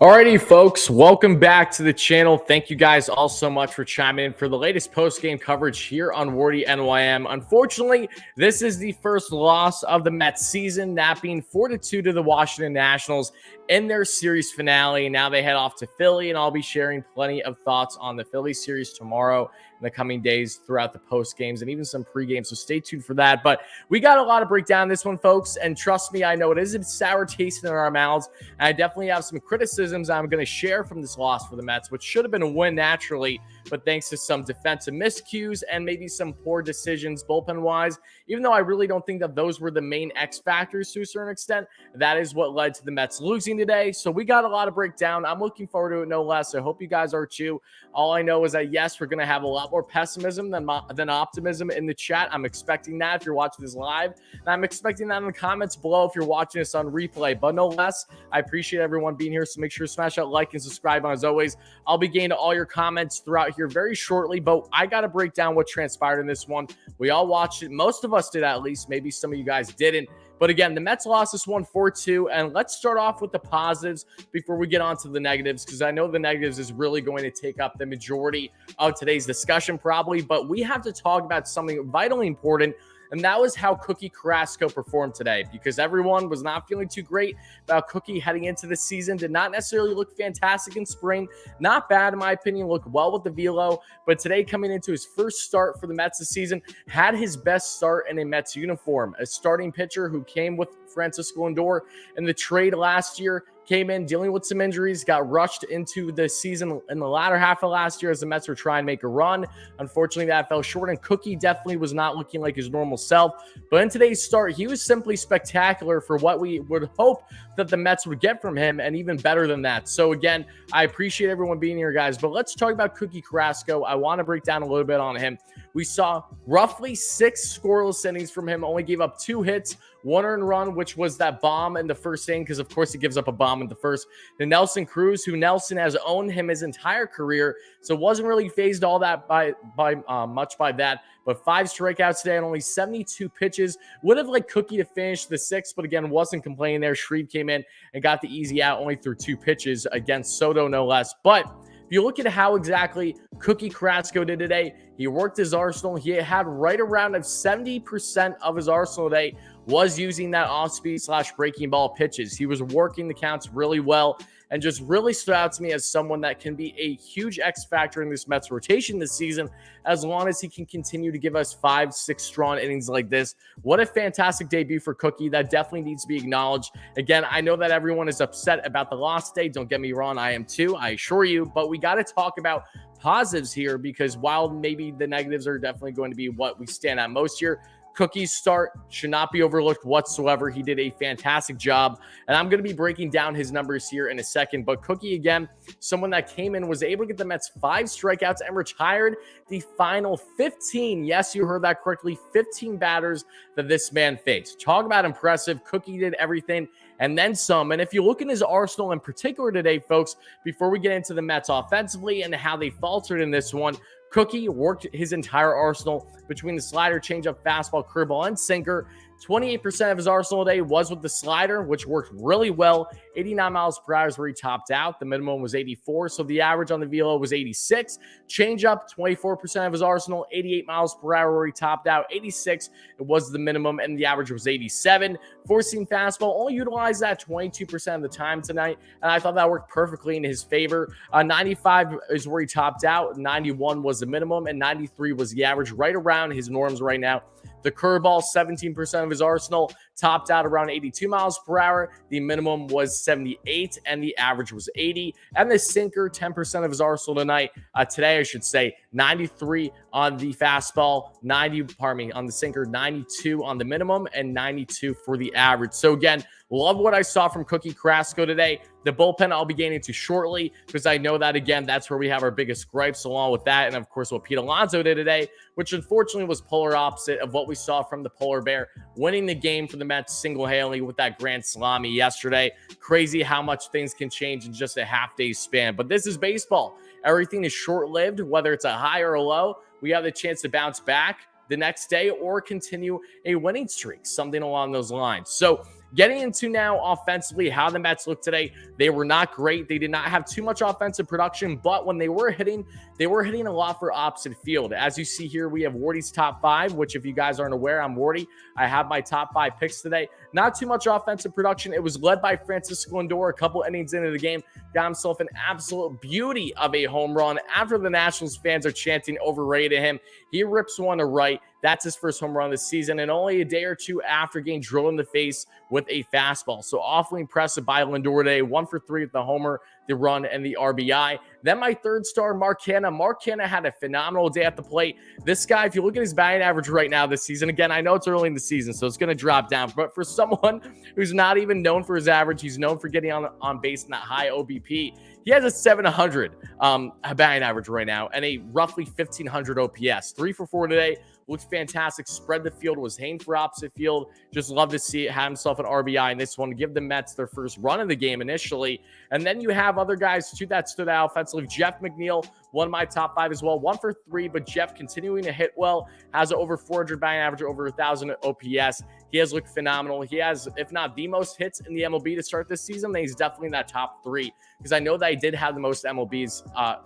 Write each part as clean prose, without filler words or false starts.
Alrighty, folks, welcome back to the channel. Thank you guys all so much for chiming in for the latest post-game coverage here on WardyNYM. Unfortunately, this is the first loss of the Mets season, that being 4-2 to the Washington Nationals in their series finale. Now they head off to Philly, and I'll be sharing plenty of thoughts on the Philly series tomorrow in the coming days throughout the post games and even some pre-games, so stay tuned for that. But we got a lot to break down this one, folks, and trust me, I know it is a sour taste in our mouths, and I definitely have some criticisms I'm going to share from this loss for the Mets, which should have been a win naturally, but thanks to some defensive miscues and maybe some poor decisions bullpen-wise, even though I really don't think that those were the main X factors to a certain extent, that is what led to the Mets losing today. So we got a lot to break down. I'm looking forward to it no less. I hope you guys are too. All I know is that, yes, we're going to have a lot more pessimism than optimism in the chat. I'm expecting that if you're watching this live, and I'm expecting that in the comments below if you're watching this on replay. But no less, I appreciate everyone being here, so make sure to smash that like and subscribe. And as always, I'll be getting to all your comments throughout here very shortly, but I got to break down what transpired in this one. We all watched it. Most of us did, at least. Maybe some of you guys didn't. But again, the Mets lost this one 4-2, and let's start off with the positives before we get on to the negatives, because I know the negatives is really going to take up the majority of today's discussion probably, but we have to talk about something vitally important, and that was how Carrasco performed today, because everyone was not feeling too great about Cookie heading into the season. Did not necessarily look fantastic in spring. Not bad, in my opinion. Looked well with the velo. But today, coming into his first start for the Mets this season, had his best start in a Mets uniform. A starting pitcher who came with Francisco Lindor in the trade last year, came in dealing with some injuries, got rushed into the season in the latter half of last year as the Mets were trying to make a run. Unfortunately, that fell short, and Cookie definitely was not looking like his normal self. But in today's start, he was simply spectacular for what we would hope that the Mets would get from him, and even better than that. So again, I appreciate everyone being here, guys, but let's talk about Carrasco. I want to break down a little bit on him. We saw roughly 6 scoreless innings from him, only gave up 2 hits, 1 earned run, which was that bomb in the first inning, because of course he gives up a bomb in the first. The Nelson Cruz, who Nelson has owned him his entire career, so wasn't really phased all that much by that. But 5 strikeouts today and only 72 pitches. Would have liked Cookie to finish the 6th, but again, wasn't complaining there. Shreve came in and got the easy out, only through 2 pitches against Soto, no less. But if you look at how exactly Carrasco did today, he worked his arsenal. He had right around 70% of his arsenal today was using that off-speed / breaking ball pitches. He was working the counts really well, and just really stood out to me as someone that can be a huge X factor in this Mets rotation this season, as long as he can continue to give us 5-6 strong innings like this. What a fantastic debut for Cookie. That definitely needs to be acknowledged. Again, I know that everyone is upset about the loss today. Don't get me wrong, I am too, I assure you, but we got to talk about positives here, because while maybe the negatives are definitely going to be what we stand at most here, Cookie's start should not be overlooked whatsoever. He did a fantastic job, and I'm going to be breaking down his numbers here in a second. But Cookie, again, someone that came in, was able to get the Mets 5 strikeouts and retired the final 15. Yes, you heard that correctly. 15 batters that this man faced. Talk about impressive. Cookie did everything and then some. And if you look in his arsenal in particular today, folks, before we get into the Mets offensively and how they faltered in this one, Cookie worked his entire arsenal between the slider, changeup, fastball, curveball, and sinker. 28% of his arsenal today was with the slider, which worked really well. 89 miles per hour is where he topped out. The minimum was 84, so the average on the velo was 86. Changeup, 24% of his arsenal, 88 miles per hour where he topped out. 86, it was the minimum, and the average was 87. Four-seam fastball, only utilized that 22% of the time tonight, and I thought that worked perfectly in his favor. 95 is where he topped out. 91 was the minimum, and 93 was the average, right around his norms right now. The curveball, 17% of his arsenal, topped out around 82 miles per hour. The minimum was 78, and the average was 80. And the sinker, 10% of his arsenal today, I should say, 93 on the fastball, on the sinker, 92 on the minimum, and 92 for the average. So again, love what I saw from Carrasco today. The bullpen I'll be getting into shortly, because I know that, again, that's where we have our biggest gripes along with that. And, of course, what Pete Alonso did today, which unfortunately was polar opposite of what we saw from the Polar Bear, winning the game for the Mets single-handedly with that grand salami yesterday. Crazy how much things can change in just a half-day span. But this is baseball. Everything is short-lived, whether it's a high or a low. We have the chance to bounce back the next day or continue a winning streak, something along those lines. So Getting into now offensively, how the Mets look today, they were not great. They did not have too much offensive production, but when they were hitting a lot for opposite field. As you see here, we have Wardy's top 5, which if you guys aren't aware, I'm Wardy. I have my top 5 picks today. Not too much offensive production. It was led by Francisco Lindor a couple innings into the game. Got himself an absolute beauty of a home run. After the Nationals fans are chanting overrated him, he rips one to right. That's his first home run this season, and only a day or two after getting drilled in the face with a fastball. So awfully impressive by Lindor today. 1 for 3 with the homer, the run, and the RBI. Then my third star, Mark Canha. Mark Canha had a phenomenal day at the plate. This guy, if you look at his batting average right now this season, again, I know it's early in the season, so it's going to drop down. But for someone who's not even known for his average, he's known for getting on base in that high OBP. He has a 700 batting average right now and a roughly 1,500 OPS. 3 for 4 today. Looks fantastic. Spread the field. Was hitting for opposite field. Just love to see it. Had himself an RBI in this one. Give the Mets their first run of the game initially. And then you have other guys, too, that stood out offensively. Jeff McNeil, one of my top 5 as well. 1 for 3, but Jeff continuing to hit well. Has an over 400 batting average, over 1,000 OPS. He has looked phenomenal. He has, if not the most hits in the MLB to start this season, then he's definitely in that top 3. Because I know that he did have the most MLB's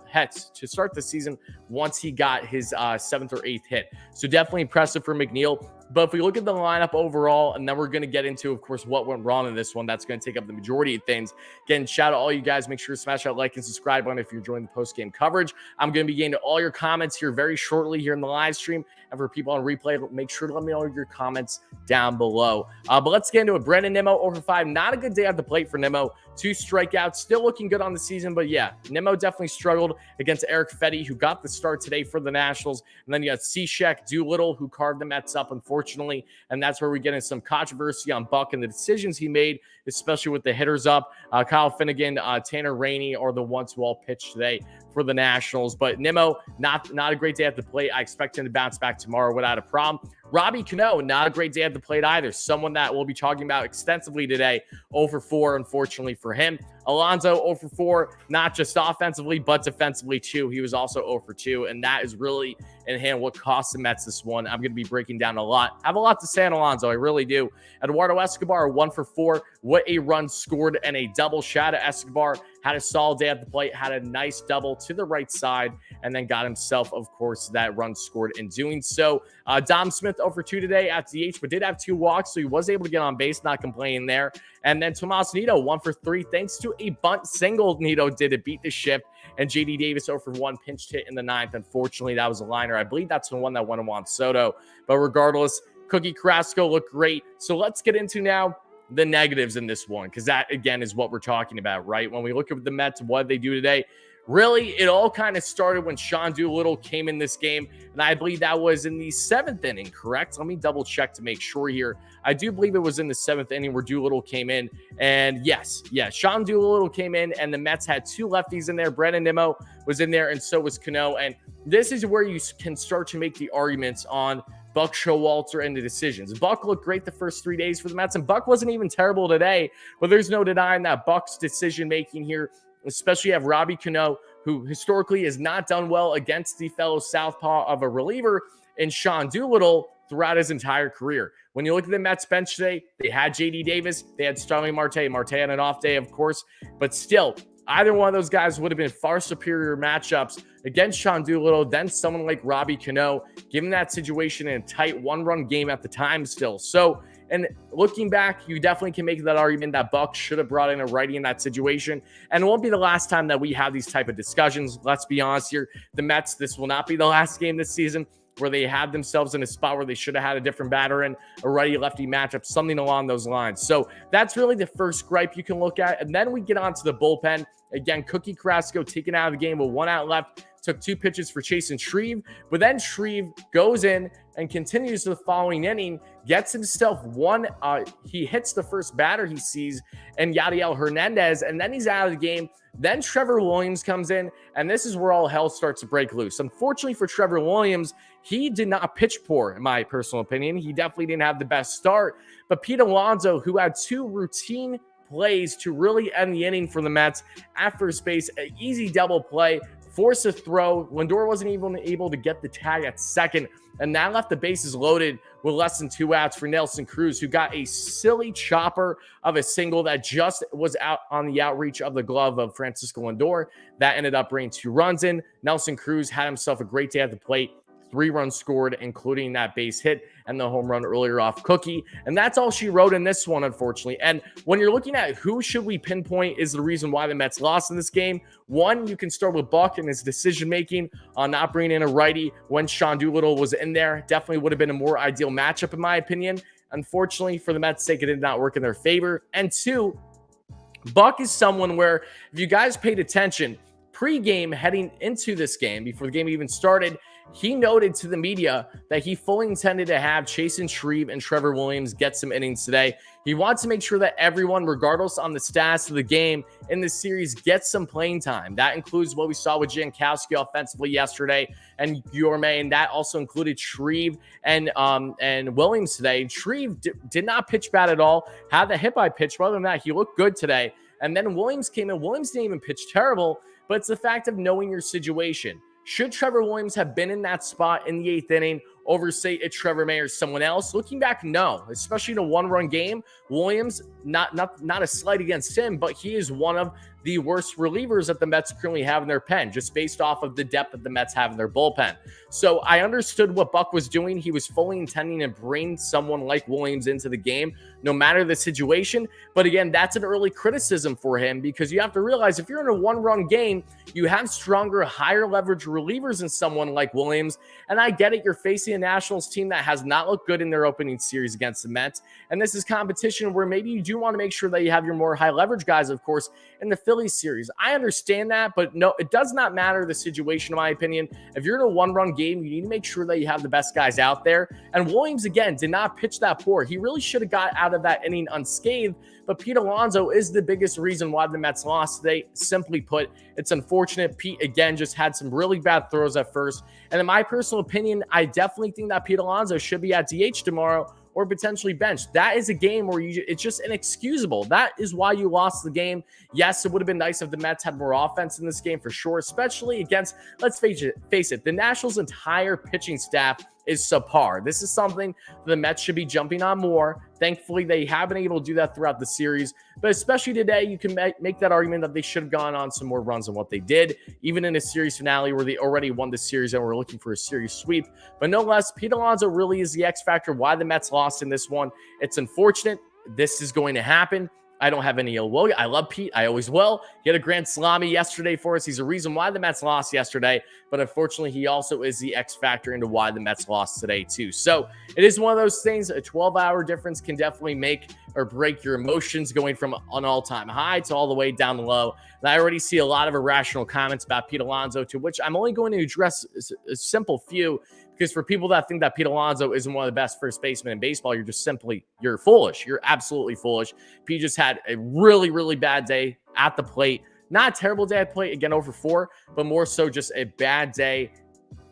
hits to start the season once he got his 7th or 8th hit. So definitely impressive for McNeil. But if we look at the lineup overall, and then we're going to get into, of course, what went wrong in this one, that's going to take up the majority of things. Again, shout out all you guys. Make sure to smash that like and subscribe button if you're enjoying the post-game coverage. I'm going to be getting to all your comments here very shortly here in the live stream. And for people on replay, make sure to let me know your comments down below. But let's get into it. Brandon Nimmo over 5. Not a good day at the plate for Nimmo. 2 strikeouts. Still looking good on the season. But yeah, Nimmo definitely struggled against Eric Fetty, who got the start today for the Nationals. And then you had Cishek, Doolittle, who carved the Mets up, unfortunately. And that's where we get into some controversy on Buck and the decisions he made, especially with the hitters up. Kyle Finnegan, Tanner Rainey are the ones who all pitched today for the Nationals. But Nimmo, not a great day at the plate. I expect him to bounce back tomorrow without a problem. Robbie Cano, not a great day at the plate either. Someone that we'll be talking about extensively today. 0 for 4, unfortunately for him. Alonso, 0 for 4, not just offensively, but defensively too. He was also 0 for 2, and that is really in hand what cost the Mets this one. I'm going to be breaking down a lot. I have a lot to say on Alonso, I really do. Eduardo Escobar, 1 for 4. What a run scored and a double. Shout out Escobar. Had a solid day at the plate, had a nice double to the right side, and then got himself, of course, that run scored in doing so. Dom Smith, 0 for 2 today at DH, but did have 2 walks, so he was able to get on base, not complaining there. And then Tomas Nido, 1 for 3, thanks to a bunt single. Nido did it, beat the shift. And J.D. Davis, 0 for 1, pinched hit in the 9th. Unfortunately, that was a liner. I believe that's the one that went to Juan Soto. But regardless, Cookie Carrasco looked great. So let's get into now the negatives in this one, because that, again, is what we're talking about, right? When we look at the Mets, what did they do today? Really, it all kind of started when Sean Doolittle came in this game, and I believe that was in the 7th inning, correct? Let me double check to make sure here. I do believe it was in the 7th inning where Doolittle came in, and yes, Sean Doolittle came in, and the Mets had 2 lefties in there. Brandon Nimmo was in there, and so was Cano, and this is where you can start to make the arguments on Buck Showalter and the decisions. Buck looked great the first 3 days for the Mets, and Buck wasn't even terrible today, but there's no denying that Buck's decision-making here, especially you have Robbie Cano, who historically has not done well against the fellow southpaw of a reliever, and Sean Doolittle throughout his entire career. When you look at the Mets bench today, they had J.D. Davis, they had Starling Marte. Marte had an off day, of course, but still, either one of those guys would have been far superior matchups against Sean Doolittle than someone like Robbie Cano, given that situation in a tight 1-run game at the time still. So, and looking back, you definitely can make that argument that Buck should have brought in a righty in that situation. And it won't be the last time that we have these type of discussions. Let's be honest here. The Mets, this will not be the last game this season where they had themselves in a spot where they should have had a different batter in, a righty-lefty matchup, something along those lines. So that's really the first gripe you can look at. And then we get on to the bullpen. Again, Cookie Carrasco taken out of the game with 1 out left. Took 2 pitches for Chasen Shreve, but then Shreve goes in and continues the following inning, gets himself one. He hits the first batter he sees, and Yadiel Hernandez, and then he's out of the game. Then Trevor Williams comes in, and this is where all hell starts to break loose. Unfortunately for Trevor Williams, he did not pitch poor, in my personal opinion. He definitely didn't have the best start, but Pete Alonso, who had 2 routine plays to really end the inning for the Mets at first base, an easy double play forced a throw. Lindor wasn't even able to get the tag at second, and that left the bases loaded with less than 2 outs for Nelson Cruz, who got a silly chopper of a single that just was out on the outreach of the glove of Francisco Lindor. That ended up bringing 2 runs in. Nelson Cruz had himself a great day at the plate. 3 runs scored, including that base hit and the home run earlier off Cookie. And that's all she wrote in this one, unfortunately. And when you're looking at who should we pinpoint is the reason why the Mets lost in this game, one, you can start with Buck and his decision-making on not bringing in a righty when Sean Doolittle was in there. Definitely would have been a more ideal matchup, in my opinion. Unfortunately, for the Mets' sake, it did not work in their favor. And 2, Buck is someone where, if you guys paid attention, pre-game heading into this game, before the game even started, he noted to the media that he fully intended to have Chasen Shreve and Trevor Williams get some innings today. He wants to make sure that everyone, regardless on the status of the game in this series, gets some playing time. That includes what we saw with Jankowski offensively yesterday and Yorme, and that also included Shreve and Williams today. Shreve did not pitch bad at all, had the hit by pitch, but other than that, he looked good today. And then Williams came in. Williams didn't even pitch terrible, but it's the fact of knowing your situation. Should Trevor Williams have been in that spot in the 8th inning over, say, a Trevor May or someone else? Looking back, no. Especially in a one-run game, Williams, not a slight against him, but he is one of the worst relievers that the Mets currently have in their pen, just based off of the depth that the Mets have in their bullpen. So I understood what Buck was doing. He was fully intending to bring someone like Williams into the game, no matter the situation. But again, that's an early criticism for him, because you have to realize if you're in a one-run game, you have stronger, higher leverage relievers than someone like Williams. And I get it. You're facing a Nationals team that has not looked good in their opening series against the Mets. And this is competition where maybe you do want to make sure that you have your more high leverage guys, of course, in the Phillies series. I understand that, but no, it does not matter the situation, in my opinion. If you're in a one-run game, you need to make sure that you have the best guys out there. And Williams, again, did not pitch that poor. He really should have got out of that inning unscathed. But Pete Alonso is the biggest reason why the Mets lost today. Simply put, it's unfortunate. Pete, again, just had some really bad throws at first. And in my personal opinion, I definitely think that Pete Alonso should be at DH tomorrow or potentially benched. That is a game where it's just inexcusable. That is why you lost the game. Yes, it would have been nice if the Mets had more offense in this game for sure, especially against, let's face it, the Nationals' entire pitching staff is subpar. This is something the Mets should be jumping on more. Thankfully, they have been able to do that throughout the series. But especially today, you can make that argument that they should have gone on some more runs than what they did, even in a series finale where they already won the series and were looking for a series sweep. But no less, Pete Alonso really is the X factor why the Mets lost in this one. It's unfortunate. This is going to happen. I don't have any ill will. I love Pete. I always will. He had a grand salami yesterday for us. He's a reason why the Mets lost yesterday. But unfortunately, he also is the X factor into why the Mets lost today, too. So it is one of those things. A 12-hour difference can definitely make or break your emotions, going from an all-time high to all the way down low. And I already see a lot of irrational comments about Pete Alonso, to which I'm only going to address a simple few. Because for people that think that Pete Alonso isn't one of the best first basemen in baseball, you're foolish. You're absolutely foolish. Pete just had a really, really bad day at the plate. Not a terrible day at the plate, again, over 4, but more so just a bad day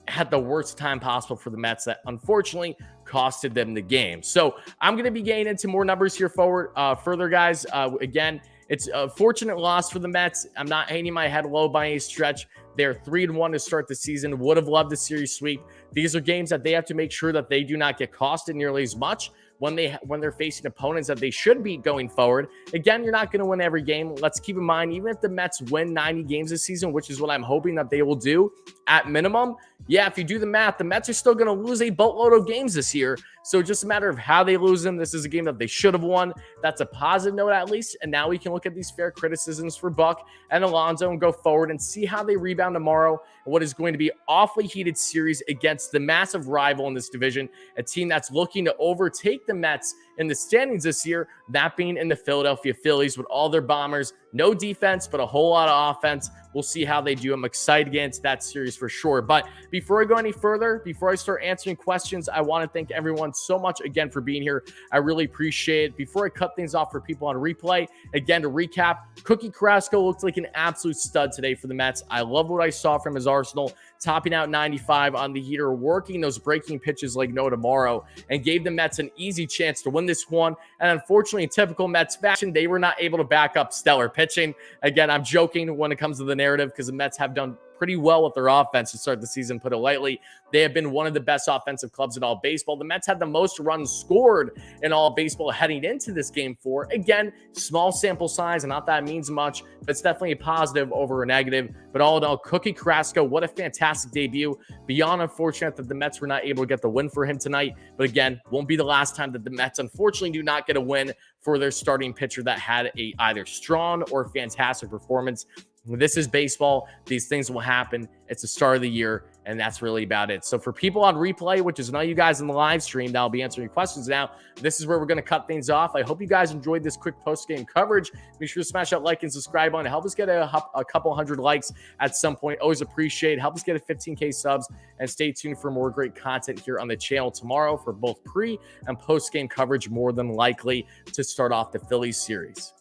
at the worst time possible for the Mets that unfortunately costed them the game. So I'm going to be getting into more numbers here further, guys. Again, it's a fortunate loss for the Mets. I'm not hanging my head low by any stretch. They're 3-1 to start the season. Would have loved the series sweep. These are games that they have to make sure that they do not get costed nearly as much when they're facing opponents that they should beat going forward. Again, you're not going to win every game. Let's keep in mind, even if the Mets win 90 games this season, which is what I'm hoping that they will do at minimum, yeah, if you do the math, the Mets are still going to lose a boatload of games this year. So just a matter of how they lose them. This is a game that they should have won. That's a positive note, at least. And now we can look at these fair criticisms for Buck and Alonso and go forward and see how they rebound tomorrow in what is going to be an awfully heated series against the massive rival in this division, a team that's looking to overtake the Mets in the standings this year, that being in the Philadelphia Phillies with all their bombers. No defense, but a whole lot of offense. We'll see how they do. I'm excited to get into that series for sure. But before I go any further, before I start answering questions, I want to thank everyone so much again for being here. I really appreciate it. Before I cut things off for people on replay, again, to recap, Cookie Carrasco looked like an absolute stud today for the Mets. I love what I saw from his arsenal, topping out 95 on the heater, working those breaking pitches like no tomorrow, and gave the Mets an easy chance to win this one. And unfortunately, in typical Mets fashion, they were not able to back up stellar pitching. Again, I'm joking when it comes to the narrative, because the Mets have done pretty well with their offense to start the season, put it lightly. They have been one of the best offensive clubs in all baseball. The Mets had the most runs scored in all baseball heading into this game 4. Again, small sample size, and not that it means much, but it's definitely a positive over a negative. But all in all, Cookie Carrasco, what a fantastic debut. Beyond unfortunate that the Mets were not able to get the win for him tonight. But again, won't be the last time that the Mets unfortunately do not get a win for their starting pitcher that had a either strong or fantastic performance. This is baseball. These things will happen. It's the start of the year, and that's really about it. So for people on replay, which is none of you guys in the live stream that'll be answering questions now, this is where we're going to cut things off. I hope you guys enjoyed this quick post-game coverage. Make sure to smash that like and subscribe button. Help us get a couple hundred likes at some point. Always appreciate it. Help us get a 15K subs, and stay tuned for more great content here on the channel tomorrow for both pre and post-game coverage, more than likely to start off the Phillies series.